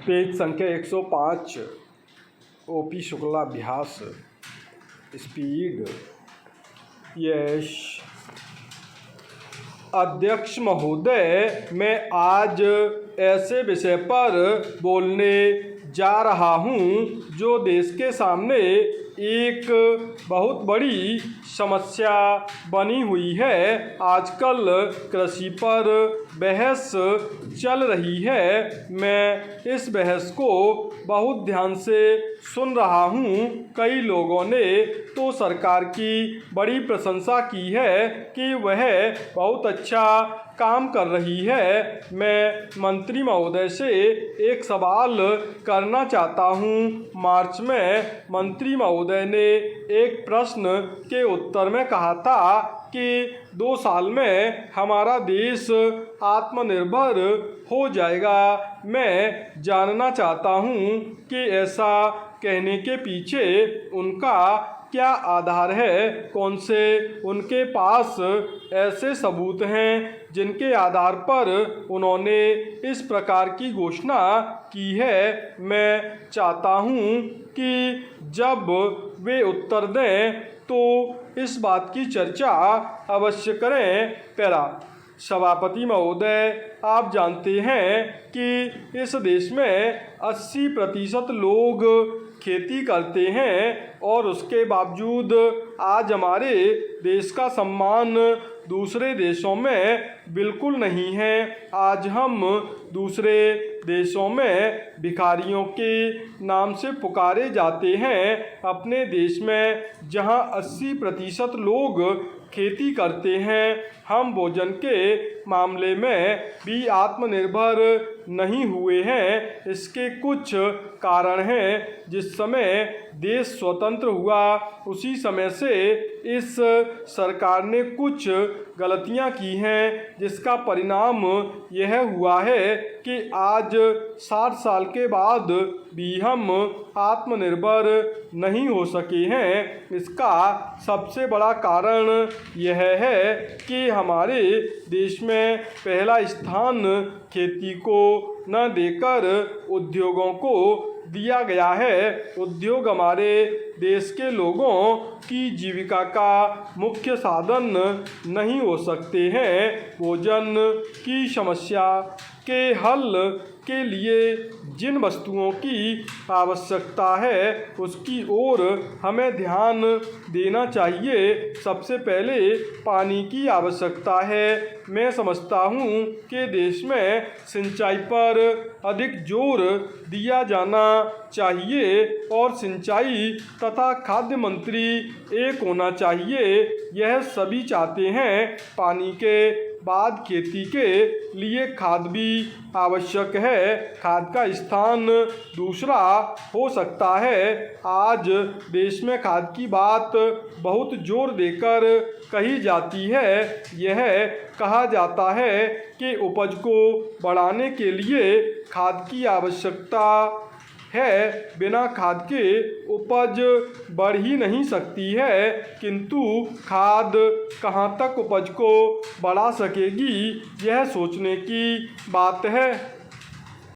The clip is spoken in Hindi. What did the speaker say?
पेज संख्या 105 ओपी शुक्लाभ्यास स्पीड। यश अध्यक्ष महोदय, मैं आज ऐसे विषय पर बोलने जा रहा हूं जो देश के सामने एक बहुत बड़ी समस्या बनी हुई है। आजकल कृषि पर बहस चल रही है। मैं इस बहस को बहुत ध्यान से सुन रहा हूँ। कई लोगों ने तो सरकार की बड़ी प्रशंसा की है कि वह बहुत अच्छा काम कर रही है। मैं मंत्री महोदय से एक सवाल करना चाहता हूँ। मार्च में मंत्री महोदय ने एक प्रश्न के उत्तर में कहा था कि 2 साल में हमारा देश आत्मनिर्भर हो जाएगा। मैं जानना चाहता हूँ कि ऐसा कहने के पीछे उनका क्या आधार है। कौन से उनके पास ऐसे सबूत हैं जिनके आधार पर उन्होंने इस प्रकार की घोषणा की है। मैं चाहता हूँ कि जब वे उत्तर दें तो इस बात की चर्चा अवश्य करें। पैरा। सभापति महोदय, आप जानते हैं कि इस देश में 80% लोग खेती करते हैं और उसके बावजूद आज हमारे देश का सम्मान दूसरे देशों में बिल्कुल नहीं है। आज हम दूसरे देशों में भिखारियों के नाम से पुकारे जाते हैं। अपने देश में जहां 80% लोग खेती करते हैं, हम भोजन के मामले में भी आत्मनिर्भर नहीं हुए हैं। इसके कुछ कारण हैं। जिस समय देश स्वतंत्र हुआ उसी समय से इस सरकार ने कुछ गलतियां की हैं, जिसका परिणाम यह हुआ है कि आज 60 साल के बाद भी हम आत्मनिर्भर नहीं हो सके हैं। इसका सबसे बड़ा कारण यह है कि हमारे देश में पहला स्थान खेती को न देकर उद्योगों को दिया गया है। उद्योग हमारे देश के लोगों की जीविका का मुख्य साधन नहीं हो सकते हैं। भोजन की समस्या के हल के लिए जिन वस्तुओं की आवश्यकता है उसकी ओर हमें ध्यान देना चाहिए। सबसे पहले पानी की आवश्यकता है। मैं समझता हूँ कि देश में सिंचाई पर अधिक जोर दिया जाना चाहिए और सिंचाई तथा खाद्य मंत्री एक होना चाहिए। यह सभी चाहते हैं। पानी के बाद खेती के लिए खाद भी आवश्यक है। खाद का स्थान दूसरा हो सकता है। आज देश में खाद की बात बहुत जोर देकर कही जाती है। यह कहा जाता है कि उपज को बढ़ाने के लिए खाद की आवश्यकता है। बिना खाद के उपज बढ़ ही नहीं सकती है। किंतु खाद कहाँ तक उपज को बढ़ा सकेगी, यह सोचने की बात है।